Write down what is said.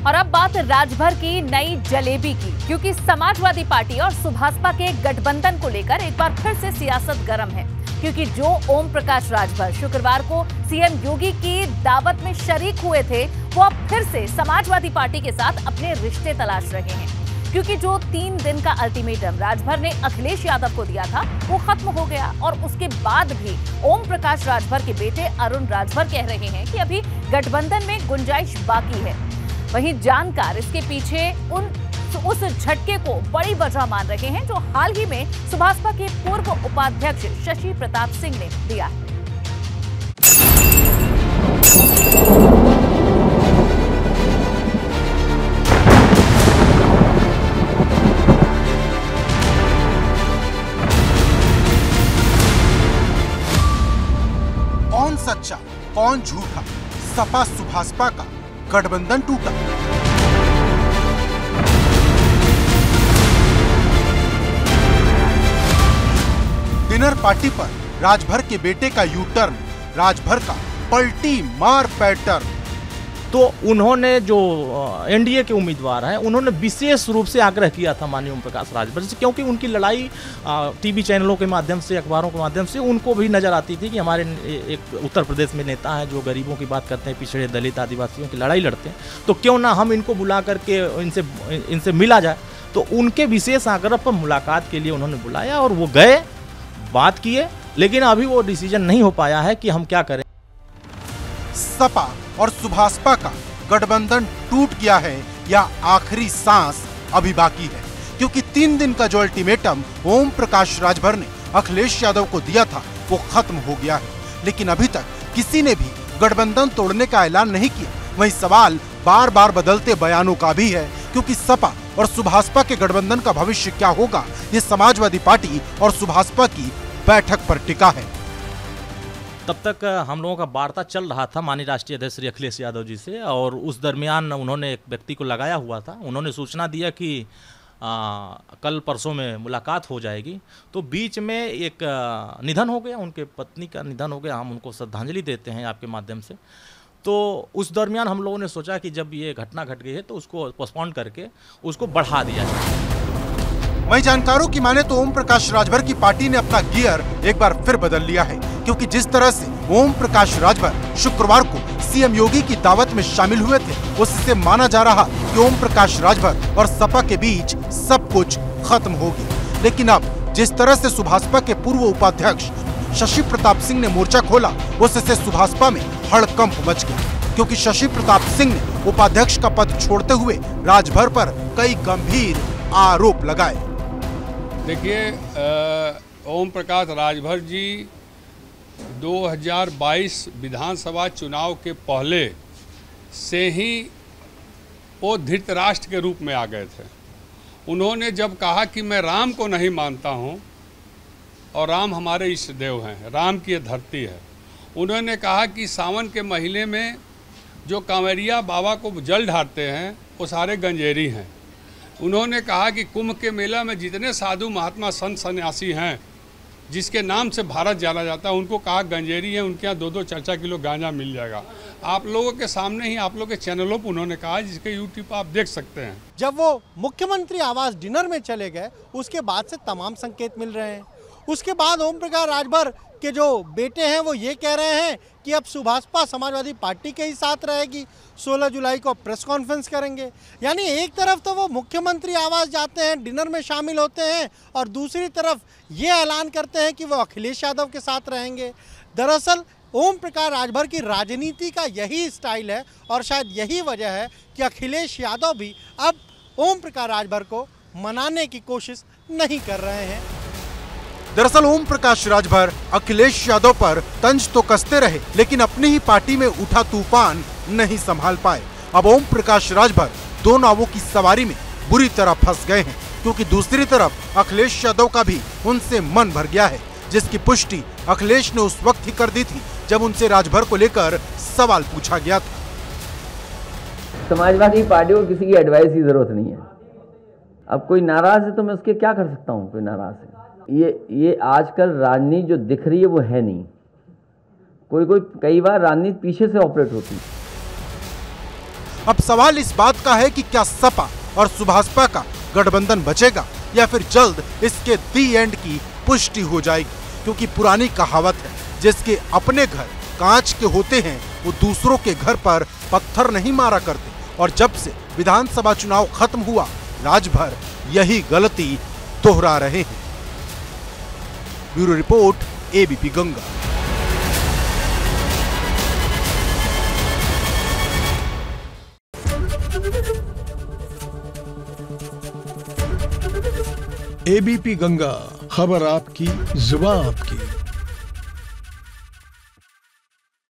और अब बात राजभर की नई जलेबी की, क्योंकि समाजवादी पार्टी और सुभाषपा के गठबंधन को लेकर एक बार फिर से सियासत गर्म है। क्योंकि जो ओम प्रकाश राजभर शुक्रवार को सीएम योगी की दावत में शरीक हुए थे, वो अब फिर से समाजवादी पार्टी के साथ अपने रिश्ते तलाश रहे हैं। क्योंकि जो 3 दिन का अल्टीमेटम राजभर ने अखिलेश यादव को दिया था, वो खत्म हो गया और उसके बाद भी ओम प्रकाश राजभर के बेटे अरुण राजभर कह रहे हैं कि अभी गठबंधन में गुंजाइश बाकी है। वहीं जानकार इसके पीछे उस झटके को बड़ी वजह मान रहे हैं जो हाल ही में सुभाषपा के पूर्व उपाध्यक्ष शशि प्रताप सिंह ने दिया है। कौन सच्चा कौन झूठा, सपा सुभाषपा का गठबंधन टूटा। डिनर पार्टी पर राजभर के बेटे का यू टर्न, राजभर का पलटी मार पैटर्न। तो उन्होंने जो एनडीए के उम्मीदवार हैं, उन्होंने विशेष रूप से आग्रह किया था माननीय ओम प्रकाश राजभर से, क्योंकि उनकी लड़ाई टीवी चैनलों के माध्यम से, अखबारों के माध्यम से उनको भी नजर आती थी कि हमारे एक उत्तर प्रदेश में नेता हैं जो गरीबों की बात करते हैं, पिछड़े दलित आदिवासियों की लड़ाई लड़ते हैं, तो क्यों ना हम इनको बुला करके इनसे मिला जाए। तो उनके विशेष आग्रह पर मुलाकात के लिए उन्होंने बुलाया और वो गए, बात किए, लेकिन अभी वो डिसीजन नहीं हो पाया है कि हम क्या करें। सपा और सुभाषपा का गठबंधन टूट गया है या आखिरी सांस अभी बाकी है, क्योंकि 3 दिन का जो अल्टीमेटम ओम प्रकाश राजभर ने अखिलेश यादव को दिया था वो खत्म हो गया है। लेकिन अभी तक किसी ने भी गठबंधन तोड़ने का ऐलान नहीं किया। वहीं सवाल बार बार बदलते बयानों का भी है, क्योंकि सपा और सुभाषपा के गठबंधन का भविष्य क्या होगा, ये समाजवादी पार्टी और सुभाषपा की बैठक पर टिका है। तब तक हम लोगों का वार्ता चल रहा था माननीय राष्ट्रीय अध्यक्ष श्री अखिलेश यादव जी से, और उस दरमियान उन्होंने एक व्यक्ति को लगाया हुआ था। उन्होंने सूचना दिया कि कल परसों में मुलाकात हो जाएगी। तो बीच में एक निधन हो गया, उनके पत्नी का निधन हो गया। हम उनको श्रद्धांजलि देते हैं आपके माध्यम से। तो उस दरमियान हम लोगों ने सोचा कि जब ये घटना घट गई है तो उसको पोस्टपोन करके उसको बढ़ा दिया जाए। वहीं जानकारों की माने तो ओम प्रकाश राजभर की पार्टी ने अपना गियर एक बार फिर बदल लिया है, क्योंकि जिस तरह से ओम प्रकाश राजभर शुक्रवार को सीएम योगी की दावत में शामिल हुए थे, उससे माना जा रहा कि ओम प्रकाश राजभर और सपा के बीच सब कुछ खत्म हो गया। लेकिन अब जिस तरह से सुभाषपा के पूर्व उपाध्यक्ष शशि प्रताप सिंह ने मोर्चा खोला, उससे सुभाषपा में हड़कंप मच गया, क्योंकि शशि प्रताप सिंह ने उपाध्यक्ष का पद छोड़ते हुए राजभर पर कई गंभीर आरोप लगाए। देखिए, ओम प्रकाश राजभर जी 2022 विधानसभा चुनाव के पहले से ही वो धृतराष्ट्र के रूप में आ गए थे। उन्होंने जब कहा कि मैं राम को नहीं मानता हूं और राम हमारे इष्ट देव हैं, राम की ये धरती है, उन्होंने कहा कि सावन के महीने में जो कांवरिया बाबा को जल ढारते हैं वो सारे गंजेरी हैं। उन्होंने कहा कि कुंभ के मेला में जितने साधु महात्मा संत सन्यासी हैं जिसके नाम से भारत जाना जाता है, उनको कहा गंजेरी है, उनके यहाँ 2-2 4-4 किलो गांजा मिल जाएगा। आप लोगों के सामने ही, आप लोगों के चैनलों पर उन्होंने कहा, जिसके यूट्यूब पर आप देख सकते हैं। जब वो मुख्यमंत्री आवास डिनर में चले गए, उसके बाद से तमाम संकेत मिल रहे हैं। उसके बाद ओम प्रकाश राजभर के जो बेटे हैं वो ये कह रहे हैं कि अब सुभाषपा समाजवादी पार्टी के ही साथ रहेगी, 16 जुलाई को प्रेस कॉन्फ्रेंस करेंगे। यानी एक तरफ तो वो मुख्यमंत्री आवास जाते हैं, डिनर में शामिल होते हैं, और दूसरी तरफ ये ऐलान करते हैं कि वो अखिलेश यादव के साथ रहेंगे। दरअसल ओम प्रकाश राजभर की राजनीति का यही स्टाइल है, और शायद यही वजह है कि अखिलेश यादव भी अब ओम प्रकाश राजभर को मनाने की कोशिश नहीं कर रहे हैं। दरअसल ओम प्रकाश राजभर अखिलेश यादव पर तंज तो कसते रहे, लेकिन अपनी ही पार्टी में उठा तूफान नहीं संभाल पाए। अब ओम प्रकाश राजभर 2 नावों की सवारी में बुरी तरह फंस गए हैं, क्योंकि दूसरी तरफ अखिलेश यादव का भी उनसे मन भर गया है, जिसकी पुष्टि अखिलेश ने उस वक्त ही कर दी थी जब उनसे राजभर को लेकर सवाल पूछा गया था। समाजवादी पार्टी को किसी की एडवाइस की जरूरत नहीं है। अब कोई नाराज है तो मैं उसके क्या कर सकता हूँ? कोई नाराज है, ये आजकल राजनीति जो दिख रही है वो है नहीं। कोई कई बार राजनीति पीछे से ऑपरेट होती है। अब सवाल इस बात का है कि क्या सपा और सुभाषपा का गठबंधन बचेगा या फिर जल्द इसके दी एंड की पुष्टि हो जाएगी, क्योंकि पुरानी कहावत है, जिसके अपने घर कांच के होते हैं वो दूसरों के घर पर पत्थर नहीं मारा करते। और जब से विधानसभा चुनाव खत्म हुआ, राजभर यही गलती दोहरा रहे हैं। Bureau report, ABP Ganga. ABP Ganga, खबर आपकी, जुबान आपकी।